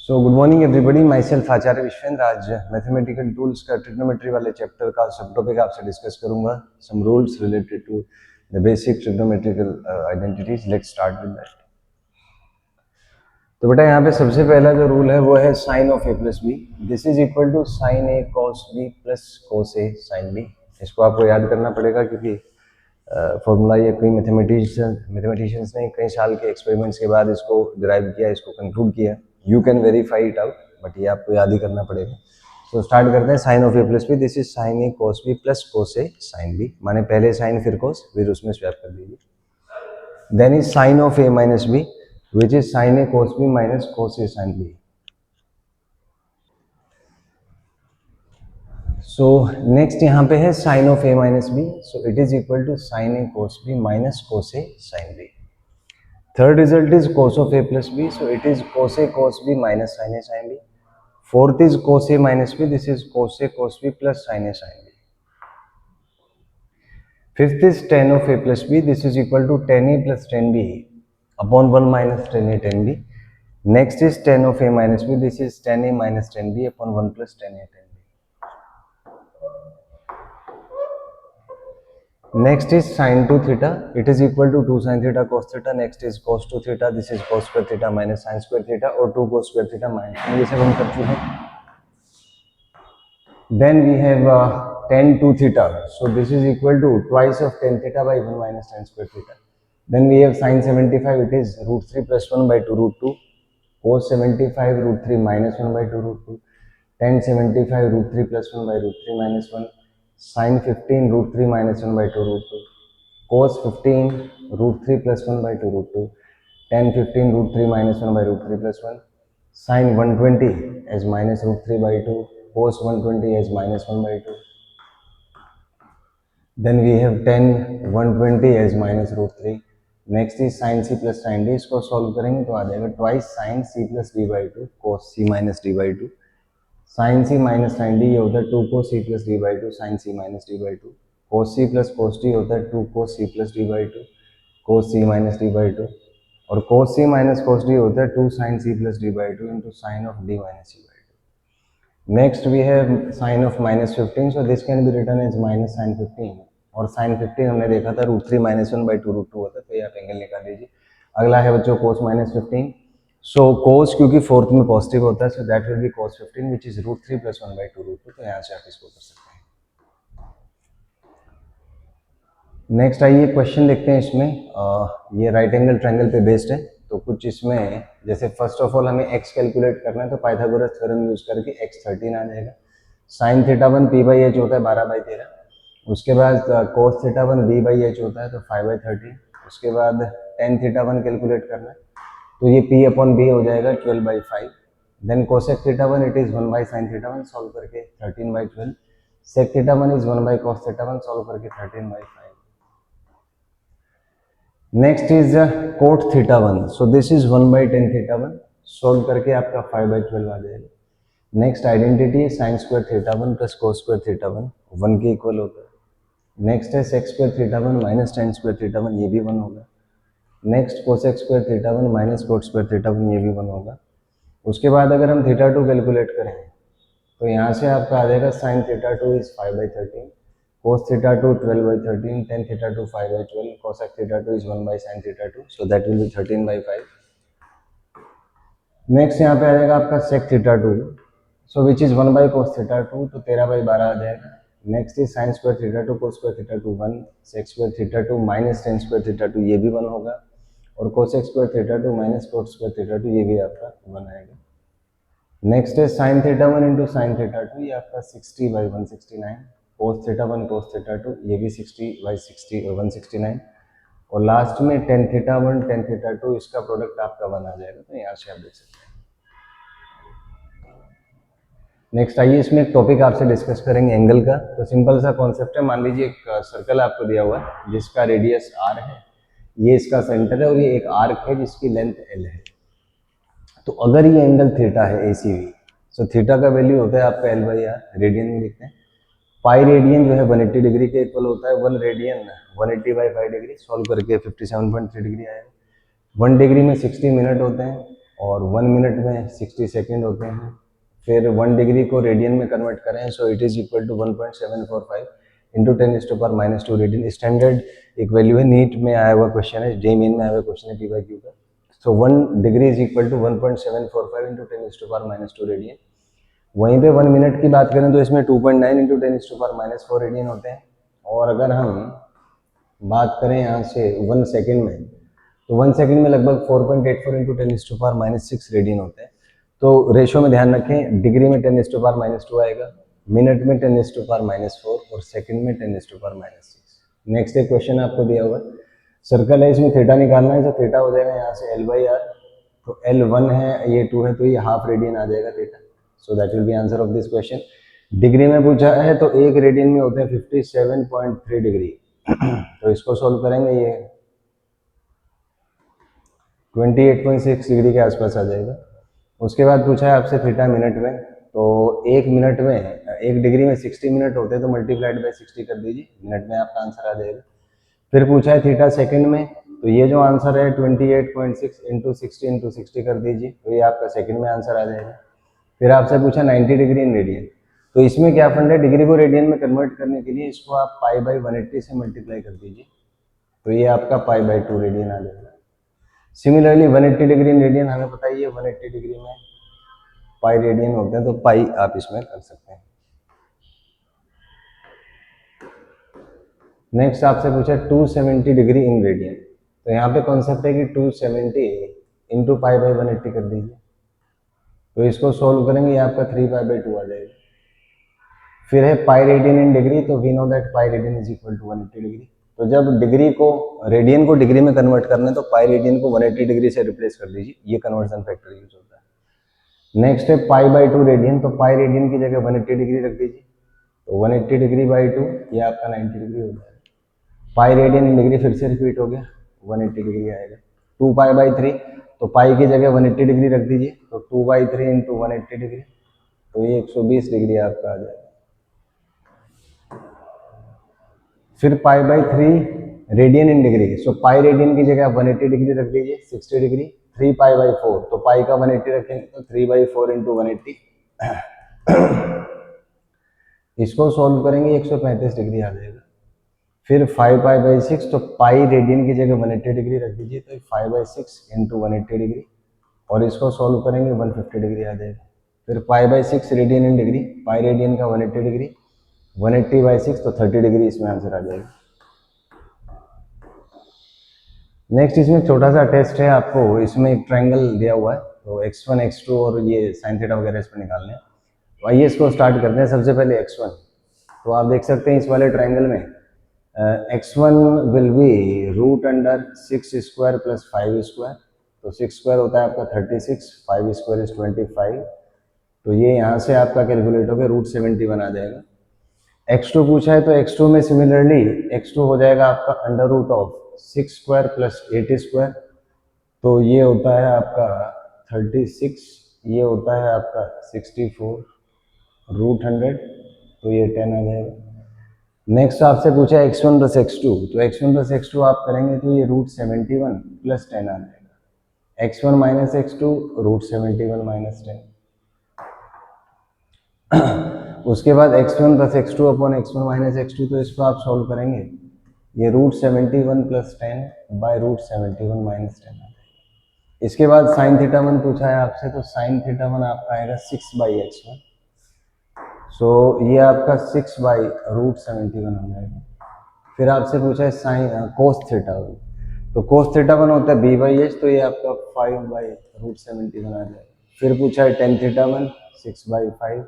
सो good morning everybody, myself Acharya Vishwendra. आज mathematical tools का trigonometry वाले चैप्टर का सब टॉपिक आपसे डिस्कस करूंगा। Some rules related to the basic trigonometrical identities. Let's start with that. तो बेटा यहाँ पे सबसे पहला जो रूल है वो है sine of A plus B. This is equal to sine A cos B plus cos A sine B. इसको आपको याद करना पड़ेगा क्योंकि फॉर्मूला ये कई मैथमेटिशियंस ने कई साल के एक्सपेरिमेंट्स के बाद इसको डिराइव किया, इसको कंक्लूड किया। You can verify it out, but ये आपको याद ही करना पड़ेगा। तो स्टार्ट करते हैं। Sine of A plus B, this is sine A cos B plus cos A sine B. माने पहले साइन फिर कॉस, फिर उसमें स्वैप कर दीजिए। Then is sine of A minus B which is sine A cos B minus cos A sine B. So next यहाँ पे है sine of A minus B, so it is equal to sine A cos B minus cos A sine B. Third result is cos of a plus b, so it is cos a cos b minus sin a sin b. Fourth is cos a minus b, this is cos a cos b plus sin a sin b. Fifth is tan of a plus b, this is equal to tan a plus tan b upon 1 minus tan a tan b. Next is tan of a minus b, this is tan a minus tan b upon 1 plus tan a tan b. Next is sin 2 theta, it is equal to 2 sin theta cos theta. Next is cos 2 theta, this is cos square theta minus sin square theta और 2 cos square theta minus, ये सब हम कर चुके हैं। Then we have tan 2 theta, so this is equal to twice of tan theta by 1 minus tan square theta. Then we have sin 75, it is root 3 plus 1 by 2 root 2. Cos 75 root 3 minus 1 by 2 root 2. Tan 75 root 3 plus 1 by root 3 minus 1. Sin 15 root 3 minus 1 by 2 root 2. Cos 15 root 3 plus 1 by 2 root 2. Tan 15 root 3 minus 1 by root 3 plus 1. Sin 120 as minus root 3 by 2. Cos 120 as minus 1 by 2. Then we have tan 120 as minus root 3. Next is sin c plus sin d. इसको solve करेंगे तो आ जाएगा twice sin c plus d by 2 cos c minus d by 2. sin c minus sin d ये होता है 2 cos c plus d by 2 sin c minus d by 2. cos c plus cos d होता है 2 cos c plus d by 2 cos c minus d by 2. और cos c minus cos d होता है 2 sin c plus d by 2 into sin of d minus c by 2. Next we have sin of minus 15, so this can be written as minus sin 15. और sin 15 हमने देखा था root 3 minus 1 by 2 root 2 होता है, तो ये आप angle निकाल लीजिए। अगला है बच्चों cos माइनस 15। सो cos क्योंकि फोर्थ में पॉजिटिव होता है, so that will be cos 15 which is root 3 plus 1 by 2 root 2। तो यहाँ से आप इसको कर सकते हैं। नेक्स्ट आइए क्वेश्चन देखते हैं। इसमें ये राइट एंगल ट्रायंगल पे बेस्ड है, तो कुछ इसमें जैसे फर्स्ट ऑफ ऑल हमें x कैलकुलेट करना है, तो पाइथागोरस थ्योरम यूज करके x 13 आ जाएगा। Sine theta 1 p by H होता है 12/13। उसके बाद cos theta 1 b by H होता है तो 5/13। उसके बाद टेन थीटा 1 कैलकुलेट करना है, तो ये p अपॉन b हो जाएगा 12/5। Then cosec theta 1 it is 1 by sine theta 1 solve करके 13/12। Sec theta 1 is 1 by cos theta 1 solve करके 13/5। Next is cot theta 1, so this is 1 by tan theta 1 solve करके आपका 5/12 आ जाएगा। नेक्स्ट आइडेंटिटी है sine square theta 1 plus cos square theta 1 1 के equal होता है। नेक्स्ट है sec square theta 1 minus tan square theta 1, ये भी 1 होगा। Next cosec square theta 1 minus cot square theta 1, ये भी 1 होगा। उसके बाद अगर हम थीटा 2 कैलकुलेट करें तो यहाँ से आपका आ जाएगा sine theta 2 is 5/13, cos theta 2 12/13, tan theta 2 5/12, cosec theta 2 is 1 by sine theta 2, so that will be 13/5। Next यहाँ पे आ जाएगा आपका sec theta 2, so which is 1 by cos theta 2, तो 13/12 आ जाएगा। Next is sine square theta 2 cos square theta 2 1, sec square theta 2 minus tan square theta 2, ये भी 1 होगा। और cosec square theta 2 minus cot square theta 2, ये भी आपका 1 आएगा। नेक्स्ट है sign theta 1 into sine theta 2, ये आपका 60/169। कोस थीटा 1 कोस थीटा 2, ये भी 60/169। और लास्ट में टेन थीटा 1 टेन थीटा 2, इसका प्रोडक्ट आपका 1 आ जाएगा। तो यहाँ से आप देख सकते हैं। नेक्स्ट आइए इसमें एक टॉपिक आपसे डिस्कस करेंगे एंगल का। तो सिंपल सा कॉन्सेप्ट है, मान लीजिए एक सर्कल आपको दिया हुआ है जिसका रेडियस r है, ये इसका सेंटर है और ये एक आर्क है जिसकी लेंथ l है। तो अगर ये एंगल थीटा है ACV, सो थीटा का वैल्यू होता है आपका l/r, रेडियन में लिखते हैं। पाई रेडियन जो है 180 डिग्री के इक्वल होता है, 1 रेडियन 180/5 डिग्री, सॉल्व करके 57.3 डिग्री आएगा। 1 डिग्री में 60 मिनट होते हैं, और 1 मिनट में 60 सेकेंड होते हैं। फिर 1 डिग्री को रेडियन में कन्वर्ट करें, so it is equal to 1.745 into 10⁻⁻2 radian. Standard एक वैल्यू है, नीट में आया हुआ क्वेश्चन है, जे मेन में आया हुआ क्वेश्चन है PYQ का। So 1 degree is equal to 1.745 into 10⁻⁻2 radian. वहीं पे 1 मिनट की बात करें तो इसमें 2.9 इंटू 10⁻⁻4 रेडियन होते हैं। और अगर हम बात करें यहाँ से 1 सेकेंड में, तो 1 सेकेंड में लगभग 4.84 इंटू 10⁻6 रेडियन होते हैं। तो रेशो में ध्यान रखें, डिग्री में 10⁻2 आएगा, मिनट में 10⁻4 और सेकंड में 10⁻6। नेक्स्ट एक क्वेश्चन आपको दिया हुआ है, सर्कल है, इसमें थीटा निकालना है, तो थीटा हो जाएगा यहाँ से L/R। तो L1 है, ये 2 है, तो ये हाफ रेडियन आ जाएगा theta. So that will B answer of this question. Degree में पूछा है तो एक रेडियन में होते हैं 57.3 डिग्री। तो इसको सोल्व करेंगे, ये 28.6 डिग्री के आसपास आ जाएगा। उसके बाद पूछा है आपसे थीटा मिनट में, तो 1 मिनट में 1 डिग्री में 60 मिनट होते हैं, तो मल्टीप्लाइड बाय 60 कर दीजिए, मिनट में आपका आंसर आ जाएगा। फिर पूछा है थीटा सेकंड में, तो ये जो आंसर है 28.6 इंटू 60 कर दीजिए, तो ये आपका सेकंड में आंसर आ जाएगा। फिर आपसे पूछा 90 डिग्री इन रेडियन, तो इसमें क्या फंड है, डिग्री को रेडियन में कन्वर्ट करने के लिए इसको आप π/180 से मल्टीप्लाई कर दीजिए, तो ये आपका π/2 रेडियन आ जाएगा। सिमिलरली 180 डिग्री इन रेडियन, हमें पता ही है 180 डिग्री में पाई रेडियन होते हैं, तो पाई आप इसमें कर सकते हैं। नेक्स्ट आपसे पूछा 270 डिग्री इन रेडियन, तो यहाँ पे कॉन्सेप्ट है कि 270 इंटू π/180 कर दीजिए, तो इसको सोल्व करेंगे, ये आपका 3π/2 आ जाएगा। फिर है पाई रेडियन इन डिग्री, तो we know that pi radian is equal to 180 degree. तो जब डिग्री को रेडियन को डिग्री में कन्वर्ट करना है, तो पाई रेडियन को 180 डिग्री से रिप्लेस कर दीजिए, ये कन्वर्जन फैक्टर यूज होता है। नेक्स्ट है π/2 रेडियन, तो पाई रेडियन की जगह 180 डिग्री रख दीजिए, तो 180 डिग्री बाई 2, ये आपका 90 डिग्री हो जाएगा। पाई रेडियन इन डिग्री फिर से रिपीट हो गया, 180 डिग्री आएगा। 2π/3, तो पाई की जगह 180 डिग्री रख दीजिए, तो 2/3 इंटू 180 डिग्री, तो ये 120 डिग्री आपका आ जाएगा। फिर π/3 radian in degree, so pi radian की जगह आप 180 डिग्री रख दीजिए, 60 डिग्री। 3π/4, तो पाई का 180 रखेंगे, तो 3/4 इंटू 180, इसको सॉल्व करेंगे 135 डिग्री आ जाएगा। फिर 5π/6, तो पाई रेडियन की जगह 180 डिग्री रख दीजिए, तो 5/6 इंटू 180 डिग्री, और इसको सॉल्व करेंगे 150 डिग्री आ जाएगा। फिर π/6 radian in degree, pi radian का 180 डिग्री, 180/6, तो 30 डिग्री इसमें आंसर आ जाएगा। नेक्स्ट इसमें छोटा सा टेस्ट है, आपको इसमें एक ट्रायंगल दिया हुआ है, तो x1 x2 और ये साइन थीटा वगैरह इस पर निकालने हैं। तो आइए इसको स्टार्ट करते हैं। सबसे पहले x1, तो आप देख सकते हैं इस वाले ट्रायंगल में x1 विल बी √6² + 5², तो 6² होता है आपका 36, 5² इज 25, तो ये यहाँ से आपका कैलकुलेट होकर √71 आ जाएगा। x2 पूछा है, तो x2 में सिमिलरली x2 हो जाएगा आपका √6² + 8², तो ये होता है आपका 36, ये होता है आपका 64, √100, तो ये 10 आ जाएगा। नेक्स्ट आपसे पूछा है x1 + x2, तो x1 + x2 आप करेंगे तो ये √71 + 10 आ जाएगा। x1 - x2 √71 - 10। उसके बाद x1 + x2 upon x1 - x2, तो इसको आप सॉल्व करेंगे, ये √71 + 10 बाय √71 - 10 आ जाएगा। इसके बाद साइन θ1 पूछा है आपसे, तो साइन θ1 आपका आएगा 6/x1, सो ये आपका 6/√71 हो जाएगा। फिर आपसे पूछा है साइन कोस θ1, तो कोस θ1 होता है b/h, तो ये आपका 5/√71 आ जाएगा। फिर पूछा है tan θ1 6/5,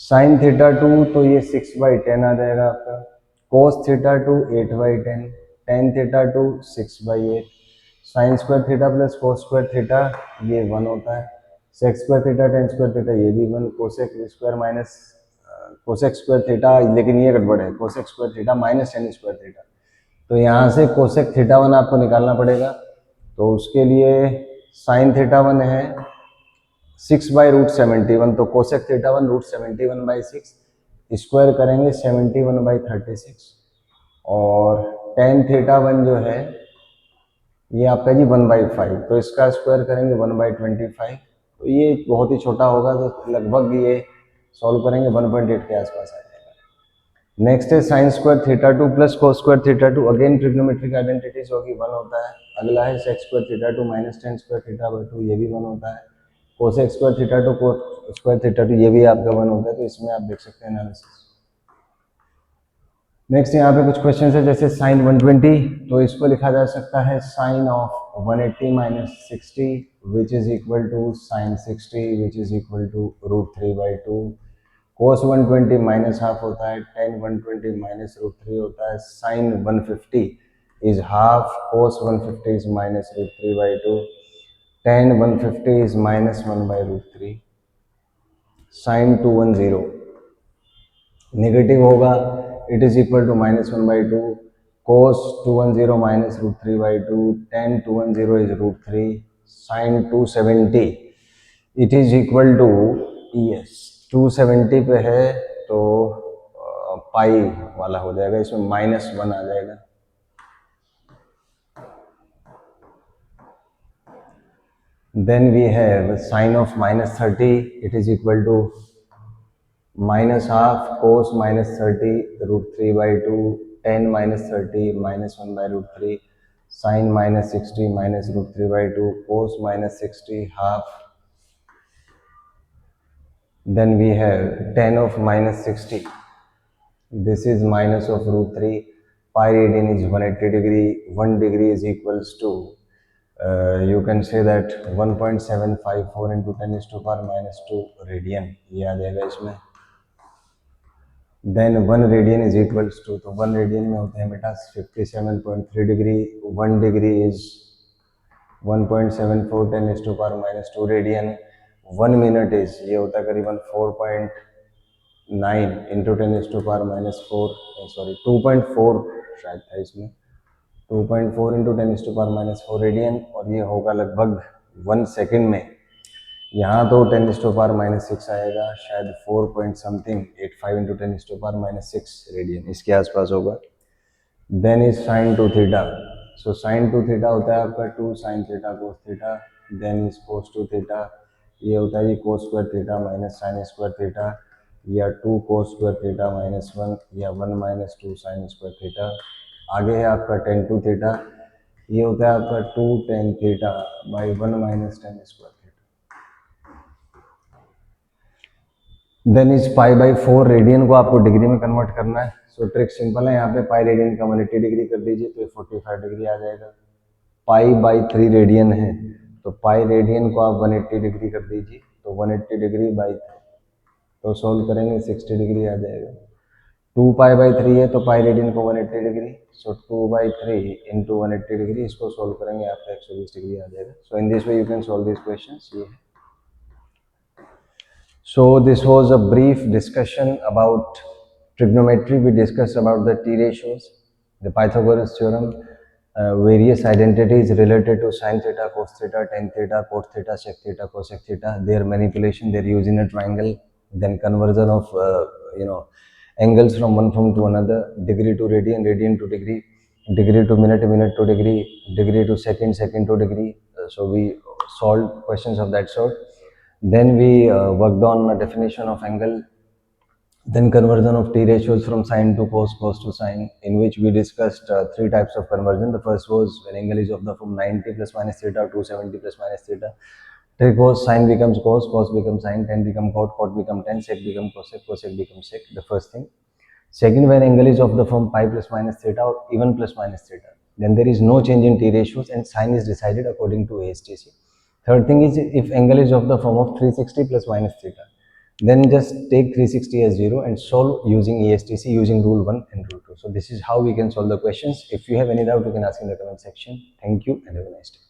साइन θ2, तो ये 6/10 आ जाएगा आपका। Cos θ2 8/10, tan θ2 6/8, sine square theta plus cos square theta ये 1 होता है, sec square theta tan square theta ये भी 1, cosec square minus cosec square theta, लेकिन ये गड़बड़ है, cosec square theta minus tan square theta, तो यहाँ से कोसेक θ1 आपको निकालना पड़ेगा। तो उसके लिए साइन θ1 है 6/√71, तो कोसेक θ1 √71/6, स्क्वायर करेंगे 71/36, और tan θ1 जो है ये आपका जी 1/5, तो इसका स्क्वायर करेंगे 1/25, तो ये बहुत ही छोटा होगा, तो लगभग ये सॉल्व करेंगे 1.8 के आसपास आ जाएगा। नेक्स्ट है sine square theta 2 plus cos square theta 2, again trigonometric identities होगी, 1 होता है। अगला है sec square theta 2 minus tan square theta by 2, ये भी 1 होता है। Cosec square theta 2 cos square theta 2, ये भी आपका 1 होता है, तो इसमें आप देख सकते हैं एनालिसिस। नेक्स्ट यहाँ पे कुछ क्वेश्चन है, जैसे साइन 120, तो इसको लिखा जा सकता है sine of 180 minus 60 which is equal to sine 60 which is equal to √3/2। Cos 120 minus half होता है, टेन 120 माइनस √3 होता है। Sine 150 is half, cos 150 is minus √3/2, tan 150 is minus 1/√3। Sine 210 negative होगा, it is equal to -1/2, cos 210 minus √3/2, tan 210 is √3, sine 270 it is equal to, yes 270 पे है तो पाई वाला हो जाएगा, इसमें -1 आ जाएगा। Then we have sine of -30, it is equal to minus half cos -30 √3/2, tan -30 -1 by √3, sin -60 minus √3/2, cos -60 half. Then we have tan of -60, this is minus of √3, pi radian is 180 degree, 1 degree is equals to you can say that 1.754 into 10⁻⁻2 radian, ये आ जाएगा इसमें। Then 1 radian is equals to, तो 1 radian में होते हैं बेटा 57.3 degree, 1 degree is 1.74 10⁻⁻2 radian, 1 minute is, ये होता है करीबन 4.9 इंटू 10⁻⁻4, सॉरी 2.4 शायद था इसमें, 2.4 इंटू 10⁻⁻4 रेडियन, और ये होगा लगभग 1 सेकेंड में। यहाँ तो 10⁻⁻6 आएगा, शायद 4 पॉइंट समथिंग 85 इंटू 10⁻⁻6 रेडियन, इसके आसपास होगा। Then is sine 2 theta, so sine 2 theta होता है आपका 2 sine theta cos theta. Then is cos 2 theta, ये होता है ये cos square theta minus sine square theta, या 2 कोस स्क्वायर थीटा -1, या 1 माइनस 2 साइन स्क्वायर थीटा। आगे है आपका tan 2 थीटा, ये होता है आपका 2 tan theta by 1 minus tan square. Then is π/4, radian को आपको डिग्री में कन्वर्ट करना है, सो ट्रिक सिंपल है, यहाँ पे पाई रेडियन का 180 डिग्री कर दीजिए तो ये 45 डिग्री आ जाएगा। π/3 रेडियन है, तो पाई रेडियन को आप 180 डिग्री कर दीजिए, तो 180 डिग्री बाई 3, तो सोल्व करेंगे 60 डिग्री आ जाएगा। 2π/3 है तो पाई रेडियन को 180 डिग्री, सो 2/3 इंटू 180 डिग्री, इसको सोल्व करेंगे आपका 120 डिग्री आ जाएगा। So in this way you can solve this questions, ये है। So this was a brief discussion about trigonometry. We discussed about the T ratios, the Pythagoras theorem, various identities related to sin theta, cos theta, tan theta, cot theta, sec theta, cosec theta, their manipulation, their use in a triangle, then conversion of angles from one form to another, degree to radian, radian to degree, degree to minute, minute to degree, degree to second, second to degree. So we solved questions of that sort. Then we worked on a definition of angle, then conversion of T ratios from sin to cos, cos to sin, in which we discussed 3 types of conversion. The first was when angle is of the form 90 plus minus theta or 270 plus minus theta. Trick was sin becomes cos, cos becomes sin, tan becomes cot, cot becomes tan, sec becomes cosec, cosec becomes sec, the first thing. Second, when angle is of the form pi plus minus theta or even plus minus theta, then there is no change in T ratios and sin is decided according to ASTC. Third thing is, if angle is of the form of 360 plus minus theta, then just take 360 as 0 and solve using ASTC, using rule 1 and rule 2. So this is how we can solve the questions. If you have any doubt, you can ask in the comment section. Thank you and have a nice day.